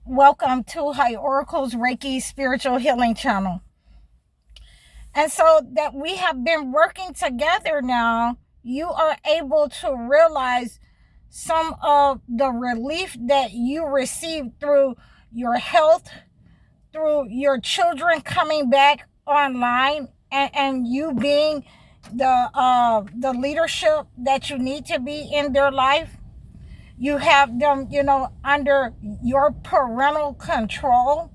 Welcome to High Oracle's Reiki Spiritual Healing Channel. And so that we have been working together now, you are able to realize some of the relief that you received through your health, through your children coming back online, and you being the leadership that you need to be in their life. You have them, under your parental control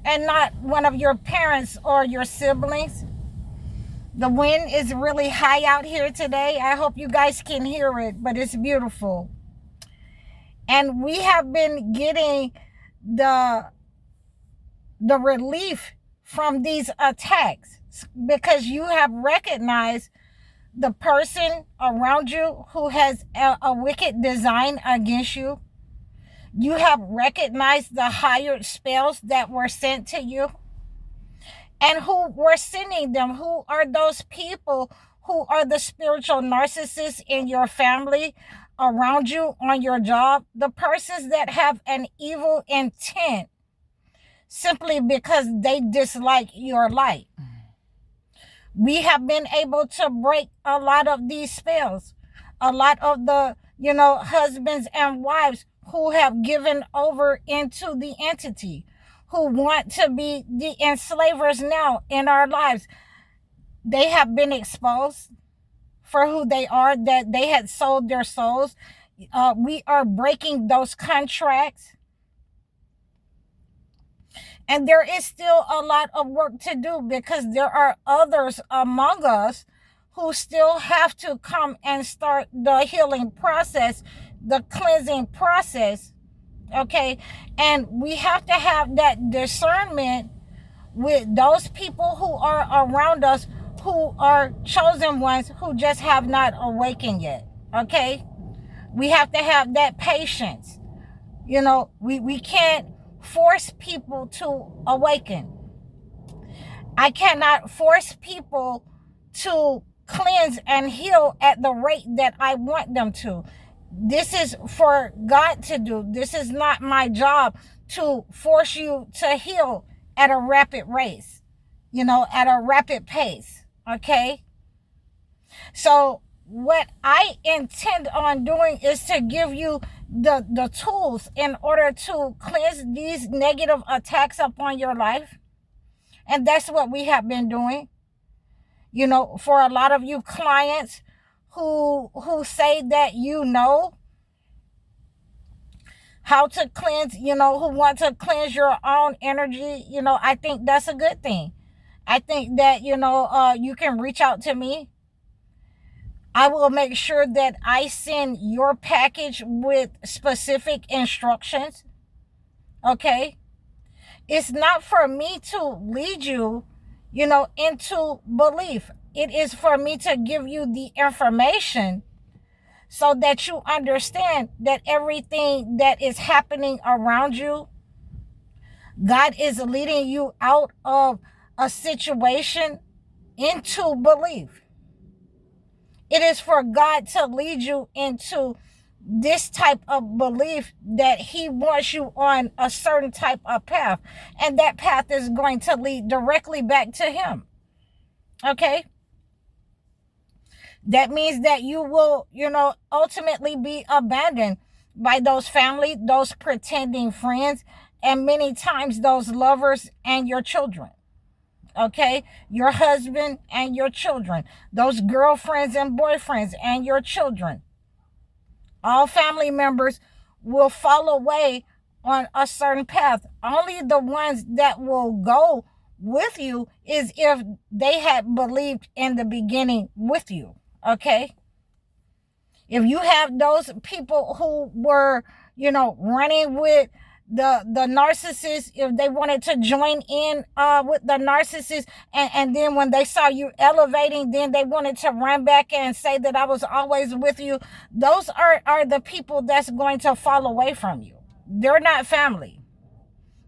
and not one of your parents or your siblings. The wind is really high out here today. I hope you guys can hear it, but it's beautiful. And we have been getting the relief from these attacks because you have recognized the person around you who has a wicked design against you. You have recognized the hired spells that were sent to you. And who were sending them? Who are those people who are the spiritual narcissists in your family, around you, on your job? The persons that have an evil intent simply because they dislike your light. We have been able to break a lot of these spells. A lot of the, husbands and wives who have given over into the entity, who want to be the enslavers now in our lives. They have been exposed for who they are, that they had sold their souls. We are breaking those contracts. And there is still a lot of work to do because there are others among us who still have to come and start the healing process, the cleansing process, okay? And we have to have that discernment with those people who are around us, who are chosen ones, who just have not awakened yet, okay? We have to have that patience. We can't force people to awaken. I cannot force people to cleanse and heal at the rate that I want them to. This is for God to do. This is not my job to force you to heal at a rapid race, at a rapid pace, okay? So what I intend on doing is to give you the tools in order to cleanse these negative attacks upon your life. And that's what we have been doing. For a lot of you clients who say that how to cleanse, who want to cleanse your own energy, I think that's a good thing. I think that, you can reach out to me. I will make sure that I send your package with specific instructions. Okay? It's not for me to lead you, into belief. It is for me to give you the information so that you understand that everything that is happening around you, God is leading you out of a situation into belief. It is for God to lead you into this type of belief that he wants you on a certain type of path. And that path is going to lead directly back to him. Okay? That means that you will, ultimately be abandoned by those family, those pretending friends, and many times those lovers and your children. Okay, your husband and your children, those girlfriends and boyfriends and your children. All family members will fall away on a certain path. Only the ones that will go with you is if they had believed in the beginning with you. Okay, if you have those people who were, running with the narcissist, if they wanted to join in with the narcissist, and then when they saw you elevating, then they wanted to run back and say that I was always with you, those are the people that's going to fall away from you. They're not family.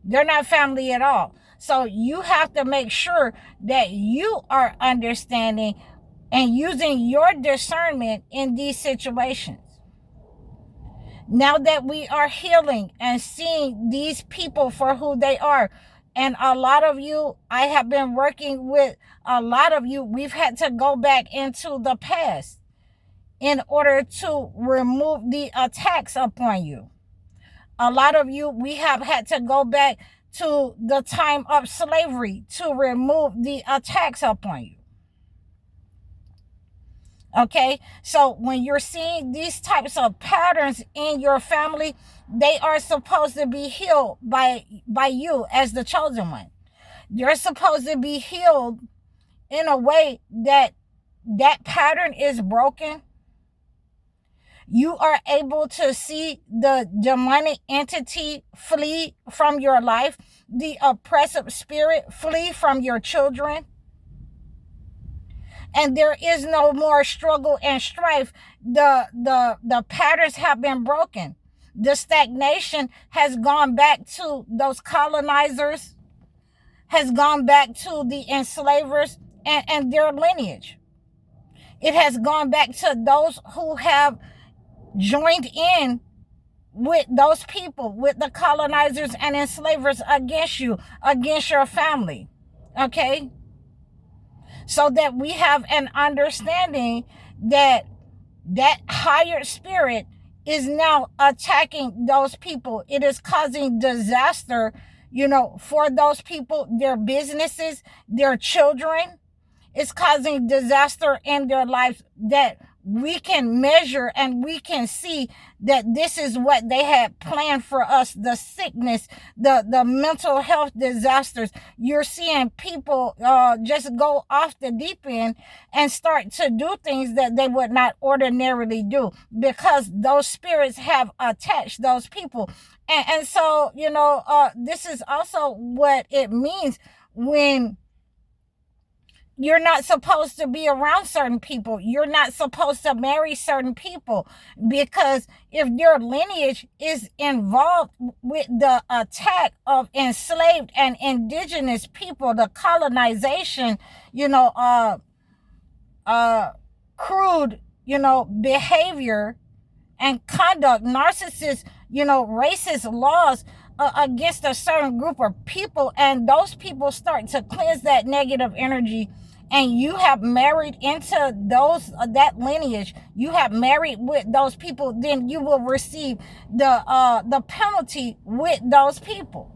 They're not family at all. So you have to make sure that you are understanding and using your discernment in these situations. Now that we are healing and seeing these people for who they are, and a lot of you, I have been working with a lot of you, we've had to go back into the past in order to remove the attacks upon you. A lot of you, we have had to go back to the time of slavery to remove the attacks upon you. Okay, so when you're seeing these types of patterns in your family, they are supposed to be healed by you as the chosen one. You're supposed to be healed in a way that that pattern is broken. You are able to see the demonic entity flee from your life, the oppressive spirit flee from your children. And there is no more struggle and strife. The patterns have been broken. The stagnation has gone back to those colonizers, has gone back to the enslavers and their lineage. It has gone back to those who have joined in with those people, with the colonizers and enslavers against you, against your family. Okay? So that we have an understanding that that higher spirit is now attacking those people. It is causing disaster, for those people, their businesses, their children. It's causing disaster in their lives that we can measure and we can see that this is what they had planned for us. The sickness, the mental health disasters. You're seeing people just go off the deep end and start to do things that they would not ordinarily do because those spirits have attached those people. And so, this is also what it means when you're not supposed to be around certain people. You're not supposed to marry certain people, because if your lineage is involved with the attack of enslaved and indigenous people, the colonization, crude, behavior and conduct, narcissist, racist laws against a certain group of people, and those people start to cleanse that negative energy, and you have married into that lineage, you have married with those people, then you will receive the penalty with those people.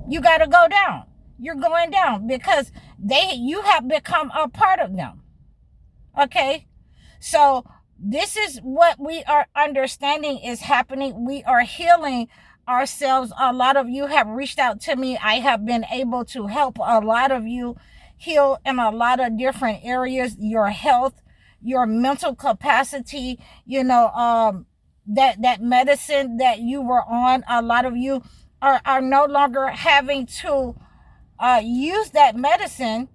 You got to go down. You're going down because you have become a part of them. Okay, so this is what we are understanding is happening. We are healing ourselves. A lot of you have reached out to me. I have been able to help a lot of you heal in a lot of different areas. Your health, your mental capacity, that medicine that you were on, a lot of you are no longer having to use that medicine,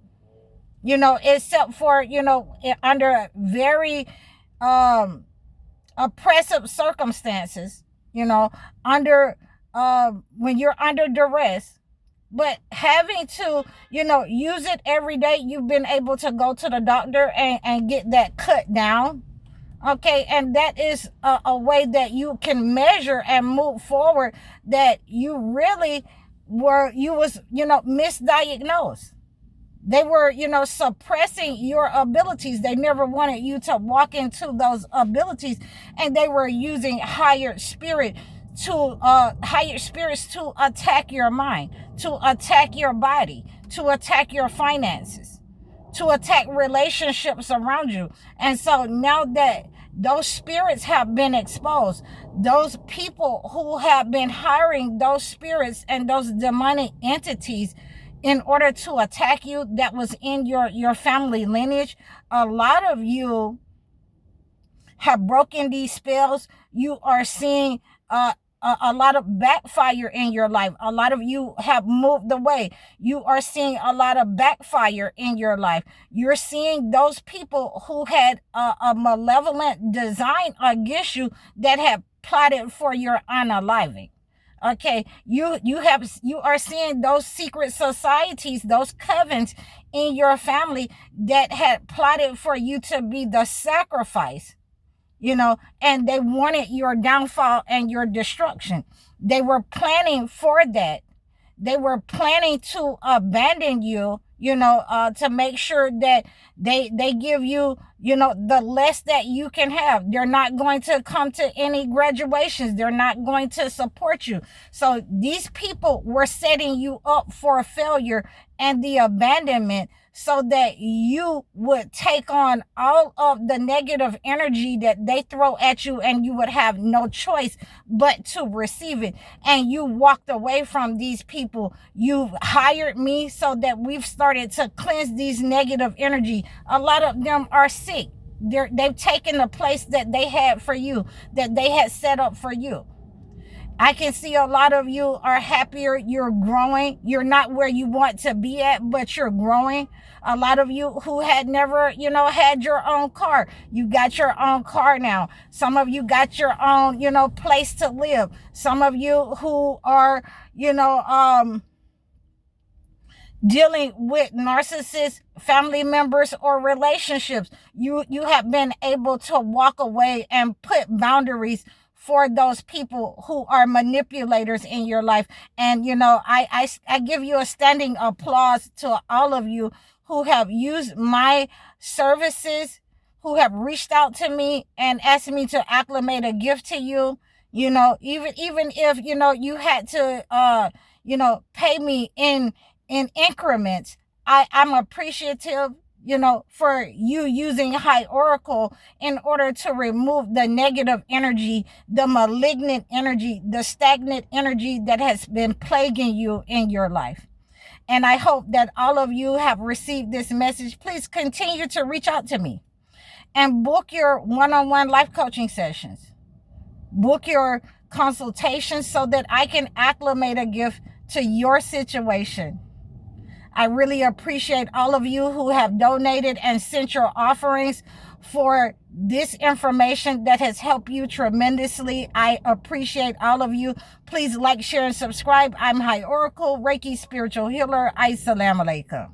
except for, under very oppressive circumstances, under when you're under duress. But having to, use it every day, you've been able to go to the doctor and get that cut down. Okay, and that is a way that you can measure and move forward that you really was misdiagnosed. They were, suppressing your abilities. They never wanted you to walk into those abilities, and they were using higher spirits to attack your mind, to attack your body, to attack your finances, to attack relationships around you. And so now that those spirits have been exposed, those people who have been hiring those spirits and those demonic entities in order to attack you, that was in your family lineage, a lot of you have broken these spells. You are seeing a lot of backfire in your life. A lot of you have moved away. You are seeing a lot of backfire in your life. You're seeing those people who had a malevolent design against you that have plotted for your unaliving. Okay, you are seeing those secret societies, those covens in your family that had plotted for you to be the sacrifice and they wanted your downfall and your destruction. They were planning for that. They were planning to abandon you, to make sure that they give you, the less that you can have. They're not going to come to any graduations. They're not going to support you. So these people were setting you up for failure and the abandonment, so that you would take on all of the negative energy that they throw at you, and you would have no choice but to receive it. And you walked away from these people. You've hired me so that we've started to cleanse these negative energy. A lot of them are sick. They've taken the place that they had for you, that they had set up for you. I can see a lot of you are happier. You're growing. You're not where you want to be at, but you're growing. A lot of you who had never, had your own car, you got your own car now. Some of you got your own, place to live. Some of you who are, dealing with narcissists, family members, or relationships, you have been able to walk away and put boundaries for those people who are manipulators in your life. And I give you a standing applause to all of you who have used my services, who have reached out to me and asked me to acclimate a gift to you. Even if you had to pay me in increments, I'm appreciative, for you using High Oracle in order to remove the negative energy, the malignant energy, the stagnant energy that has been plaguing you in your life. And I hope that all of you have received this message. Please continue to reach out to me and book your one-on-one life coaching sessions. Book your consultations so that I can acclimate a gift to your situation. I really appreciate all of you who have donated and sent your offerings for this information that has helped you tremendously. I appreciate all of you. Please like, share, and subscribe. I'm High Oracle, Reiki Spiritual Healer. Assalamu alaikum.